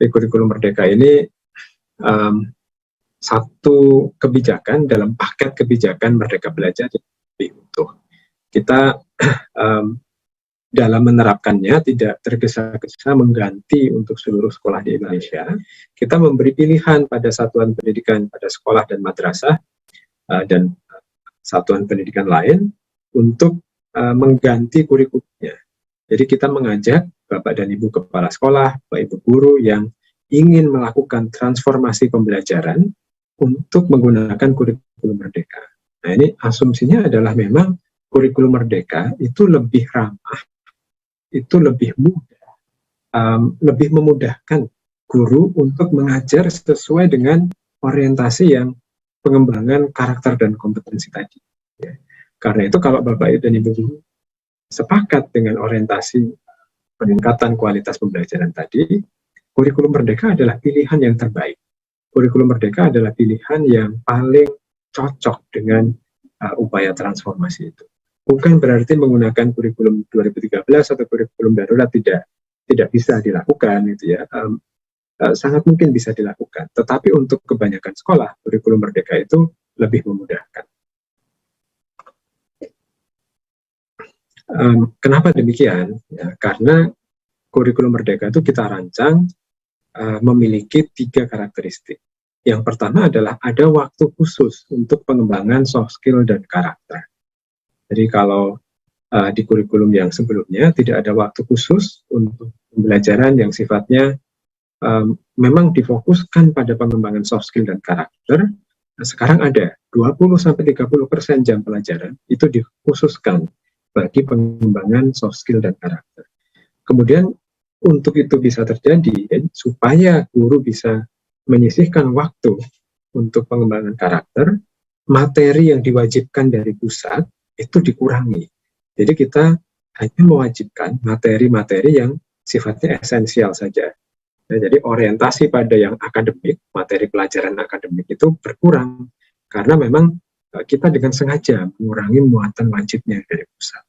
Di kurikulum Merdeka ini satu kebijakan dalam paket kebijakan Merdeka Belajar lebih utuh. Kita dalam menerapkannya tidak tergesa-gesa mengganti untuk seluruh sekolah di Indonesia. Kita memberi pilihan pada satuan pendidikan, pada sekolah dan madrasah dan satuan pendidikan lain untuk mengganti kurikulumnya. Jadi kita mengajak Bapak dan Ibu Kepala Sekolah, Bapak Ibu Guru yang ingin melakukan transformasi pembelajaran untuk menggunakan kurikulum Merdeka. Nah, ini asumsinya adalah memang kurikulum Merdeka itu lebih ramah, itu lebih mudah, lebih memudahkan guru untuk mengajar sesuai dengan orientasi yang pengembangan karakter dan kompetensi tadi. Ya. Karena itu kalau Bapak dan Ibu Guru sepakat dengan orientasi peningkatan kualitas pembelajaran tadi, kurikulum Merdeka adalah pilihan yang terbaik. Kurikulum Merdeka adalah pilihan yang paling cocok dengan upaya transformasi itu. Bukan berarti menggunakan kurikulum 2013 atau kurikulum darurat tidak bisa dilakukan, gitu ya. Sangat mungkin bisa dilakukan. Tetapi untuk kebanyakan sekolah, kurikulum Merdeka itu lebih memudahkan. Kenapa demikian? Ya, karena kurikulum Merdeka itu kita rancang memiliki 3 karakteristik. Yang pertama adalah ada waktu khusus untuk pengembangan soft skill dan karakter. Jadi kalau di kurikulum yang sebelumnya tidak ada waktu khusus untuk pembelajaran yang sifatnya memang difokuskan pada pengembangan soft skill dan karakter. Nah, sekarang ada 20-30% jam pelajaran itu dikhususkan bagi pengembangan soft skill dan karakter. Kemudian untuk itu bisa terjadi, ya, supaya guru bisa menyisihkan waktu untuk pengembangan karakter, materi yang diwajibkan dari pusat itu dikurangi. Jadi kita hanya mewajibkan materi-materi yang sifatnya esensial saja. Nah, jadi orientasi pada yang akademik, materi pelajaran akademik itu berkurang, karena memang kita dengan sengaja mengurangi muatan wajibnya dari pusat.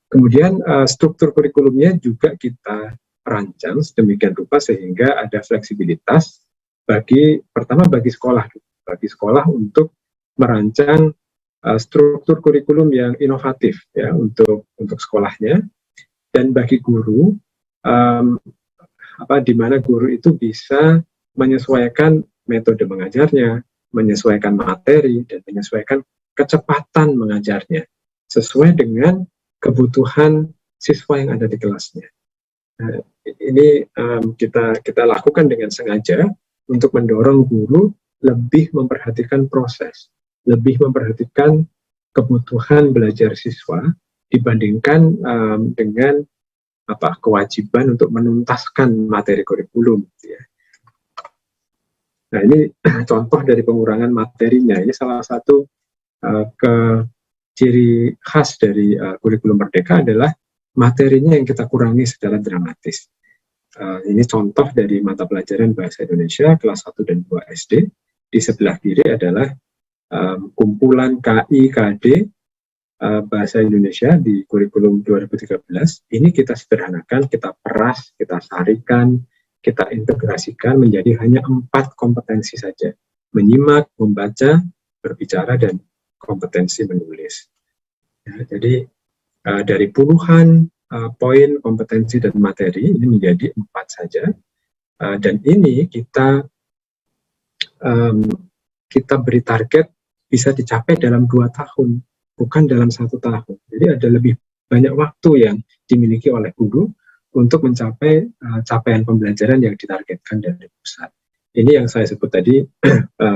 Kemudian struktur kurikulumnya juga kita rancang sedemikian rupa sehingga ada fleksibilitas bagi sekolah untuk merancang struktur kurikulum yang inovatif ya untuk sekolahnya, dan bagi guru di mana guru itu bisa menyesuaikan metode mengajarnya, menyesuaikan materi dan menyesuaikan kecepatan mengajarnya sesuai dengan kebutuhan siswa yang ada di kelasnya. Nah, ini kita lakukan dengan sengaja untuk mendorong guru lebih memperhatikan proses, lebih memperhatikan kebutuhan belajar siswa dibandingkan dengan kewajiban untuk menuntaskan materi kurikulum. Ya. Nah, ini contoh dari pengurangan materinya. Ini salah satu ciri khas dari kurikulum Merdeka adalah materinya yang kita kurangi secara dramatis. Ini contoh dari mata pelajaran Bahasa Indonesia kelas 1 dan 2 SD. Di sebelah kiri adalah kumpulan KI, KD, Bahasa Indonesia di kurikulum 2013. Ini kita sederhanakan, kita peras, kita sarikan, kita integrasikan menjadi hanya 4 kompetensi saja. Menyimak, membaca, berbicara, dan kompetensi menulis. Ya, jadi dari puluhan poin kompetensi dan materi ini menjadi 4 saja, dan ini kita beri target bisa dicapai dalam 2 tahun, bukan dalam 1 tahun. Jadi ada lebih banyak waktu yang dimiliki oleh guru untuk mencapai capaian pembelajaran yang ditargetkan dari pusat. Ini yang saya sebut tadi,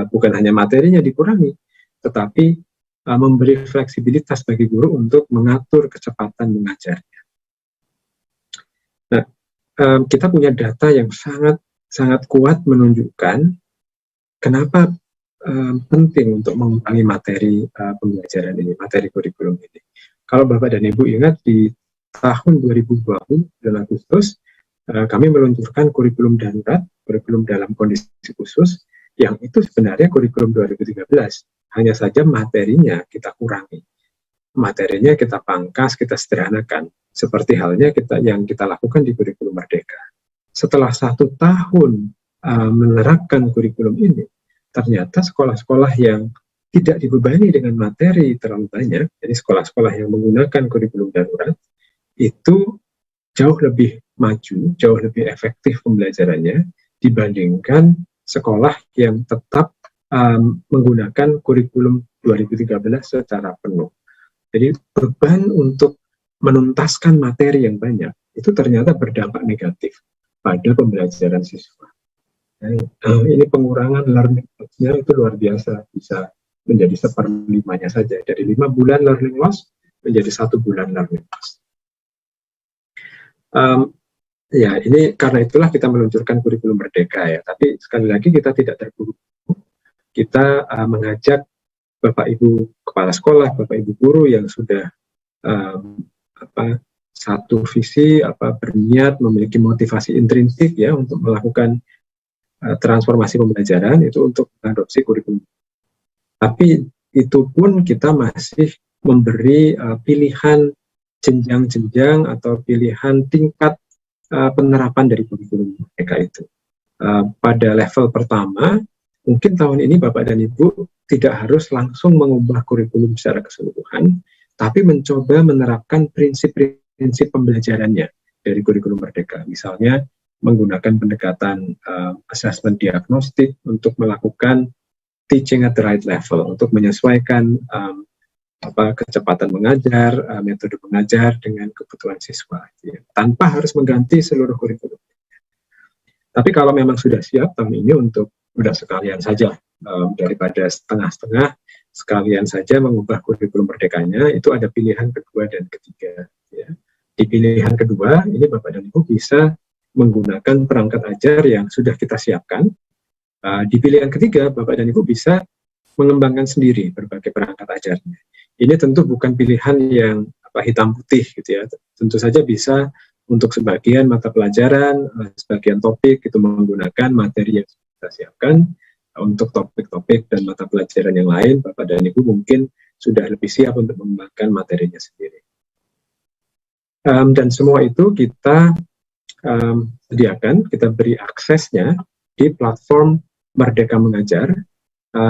bukan hanya materinya dikurangi, tetapi memberi fleksibilitas bagi guru untuk mengatur kecepatan mengajarnya. Nah, kita punya data yang sangat kuat menunjukkan kenapa penting untuk mengurangi materi pembelajaran ini, materi kurikulum ini. Kalau Bapak dan Ibu ingat, di tahun 2020 bulan Agustus, kami meluncurkan kurikulum darurat, kurikulum dalam kondisi khusus, yang itu sebenarnya kurikulum 2013. Hanya saja materinya kita kurangi, materinya kita pangkas, kita sederhanakan, seperti halnya yang kita lakukan di kurikulum Merdeka. setelah 1 tahun menerapkan kurikulum ini, ternyata sekolah-sekolah yang tidak dibebani dengan materi terlalu banyak, jadi sekolah-sekolah yang menggunakan kurikulum darurat, itu jauh lebih maju, jauh lebih efektif pembelajarannya dibandingkan sekolah yang tetap menggunakan kurikulum 2013 secara penuh. Jadi beban untuk menuntaskan materi yang banyak itu ternyata berdampak negatif pada pembelajaran siswa. Ini pengurangan learning loss-nya itu luar biasa, bisa menjadi 1/5-nya saja, dari 5 bulan learning loss menjadi 1 bulan learning loss. Ya, ini karena itulah kita meluncurkan kurikulum merdeka ya. Tapi sekali lagi kita tidak terburu-buru. Kita mengajak Bapak Ibu kepala sekolah, Bapak Ibu guru yang sudah satu visi, berniat, memiliki motivasi intrinsik ya untuk melakukan transformasi pembelajaran itu untuk mengadopsi kurikulum. Tapi itu pun kita masih memberi pilihan jenjang-jenjang atau pilihan tingkat penerapan dari kurikulum mereka itu. Pada level pertama, mungkin tahun ini Bapak dan Ibu tidak harus langsung mengubah kurikulum secara keseluruhan, tapi mencoba menerapkan prinsip-prinsip pembelajarannya dari kurikulum merdeka. Misalnya menggunakan pendekatan assessment diagnostik untuk melakukan teaching at the right level, untuk menyesuaikan kecepatan mengajar, metode mengajar dengan kebutuhan siswa, ya, tanpa harus mengganti seluruh kurikulum. Tapi kalau memang sudah siap tahun ini untuk sudah sekalian saja daripada setengah-setengah, sekalian saja mengubah kurikulum merdekanya, itu ada pilihan kedua dan ketiga. Ya. Di pilihan kedua, ini Bapak dan Ibu bisa menggunakan perangkat ajar yang sudah kita siapkan. Di pilihan ketiga, Bapak dan Ibu bisa mengembangkan sendiri berbagai perangkat ajarnya. Ini tentu bukan pilihan yang hitam putih gitu ya. Tentu saja bisa untuk sebagian mata pelajaran, sebagian topik itu menggunakan materi yang kita siapkan. Untuk topik-topik dan mata pelajaran yang lain, Bapak dan Ibu mungkin sudah lebih siap untuk mengembangkan materinya sendiri. Dan semua itu kita sediakan, kita beri aksesnya di platform Merdeka Mengajar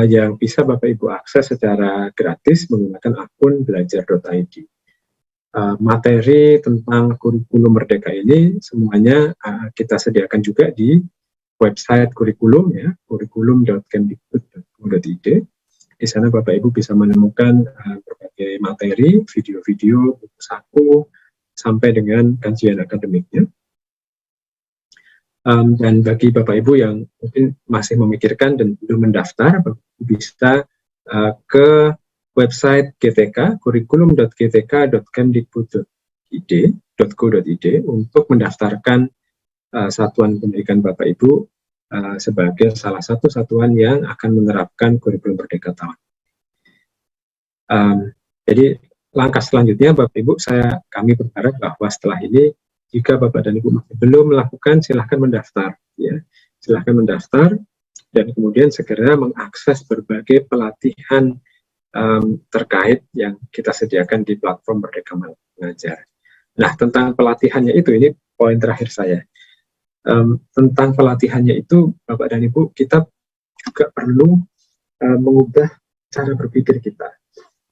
yang bisa Bapak Ibu akses secara gratis menggunakan akun belajar.id. Materi tentang kurikulum merdeka ini semuanya kita sediakan juga di website kurikulum ya, kurikulum.kemdikbud.go.id. Di sana Bapak Ibu bisa menemukan berbagai materi, video-video, buku saku, sampai dengan kajian akademiknya. Dan bagi Bapak Ibu yang mungkin masih memikirkan dan belum mendaftar, bisa ke website GTK, kurikulum.gtk.kemdikbud.go.id untuk mendaftarkan satuan pendidikan Bapak Ibu sebagai salah satu satuan yang akan menerapkan kurikulum merdeka tahun. Jadi langkah selanjutnya Bapak Ibu, kami berharap bahwa setelah ini jika Bapak dan Ibu masih belum melakukan, silahkan mendaftar. Ya. Silahkan mendaftar dan kemudian segera mengakses berbagai pelatihan terkait yang kita sediakan di platform Merdeka Mengajar. Nah, tentang pelatihannya itu, ini poin terakhir saya. Tentang pelatihannya itu, Bapak dan Ibu, kita juga perlu mengubah cara berpikir kita.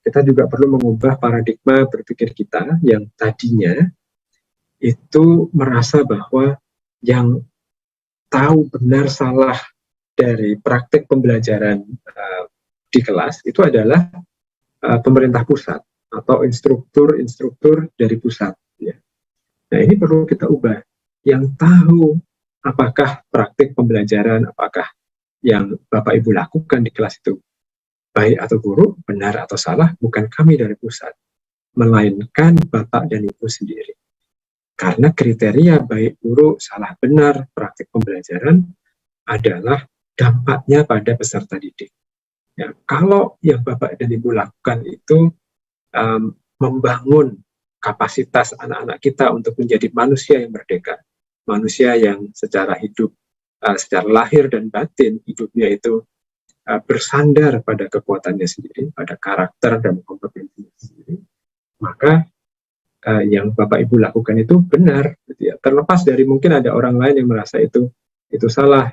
Kita juga perlu mengubah paradigma berpikir kita yang tadinya itu merasa bahwa yang tahu benar salah dari praktek pembelajaran di kelas itu adalah pemerintah pusat atau instruktur dari pusat. Ya. Nah, ini perlu kita ubah. Yang tahu apakah praktek pembelajaran, apakah yang Bapak Ibu lakukan di kelas itu baik atau buruk, benar atau salah, bukan kami dari pusat, melainkan Bapak dan Ibu sendiri. Karena kriteria baik buruk, salah benar praktik pembelajaran adalah dampaknya pada peserta didik. Ya, kalau yang Bapak dan Ibu lakukan itu membangun kapasitas anak-anak kita untuk menjadi manusia yang merdeka, manusia yang secara hidup, secara lahir dan batin hidupnya itu bersandar pada kekuatannya sendiri, pada karakter dan kompetensinya sendiri, maka yang Bapak Ibu lakukan itu benar, gitu ya. Terlepas dari mungkin ada orang lain yang merasa itu salah.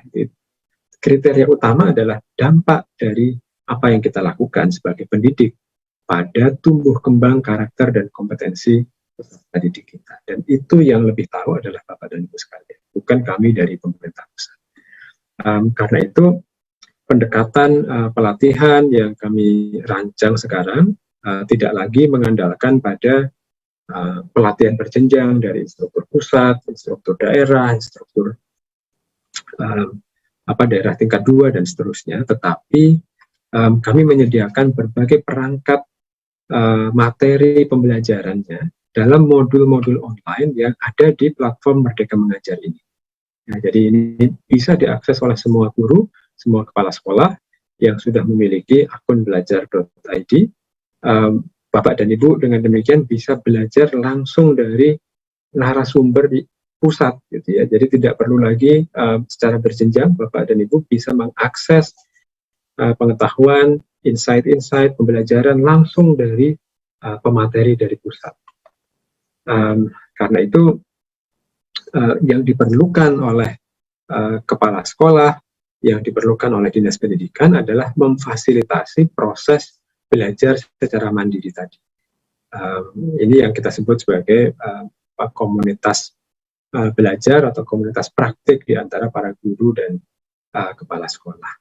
Kriteria utama adalah dampak dari apa yang kita lakukan sebagai pendidik pada tumbuh kembang karakter dan kompetensi peserta didik kita. Dan itu yang lebih tahu adalah Bapak dan Ibu sekalian, bukan kami dari pemerintah pusat. Karena itu pendekatan pelatihan yang kami rancang sekarang tidak lagi mengandalkan pada pelatihan berjenjang dari instruktur pusat, instruktur daerah, instruktur daerah tingkat 2 dan seterusnya, tetapi kami menyediakan berbagai perangkat materi pembelajarannya dalam modul-modul online yang ada di platform Merdeka Mengajar ini. Nah, jadi ini bisa diakses oleh semua guru, semua kepala sekolah yang sudah memiliki akun belajar.id. Bapak dan Ibu dengan demikian bisa belajar langsung dari narasumber di pusat, gitu ya. Jadi tidak perlu lagi secara berjenjang Bapak dan Ibu bisa mengakses pengetahuan, insight-insight pembelajaran langsung dari pemateri dari pusat. Karena itu yang diperlukan oleh kepala sekolah, yang diperlukan oleh dinas pendidikan adalah memfasilitasi proses belajar secara mandiri tadi. Ini yang kita sebut sebagai komunitas belajar atau komunitas praktik di antara para guru dan kepala sekolah.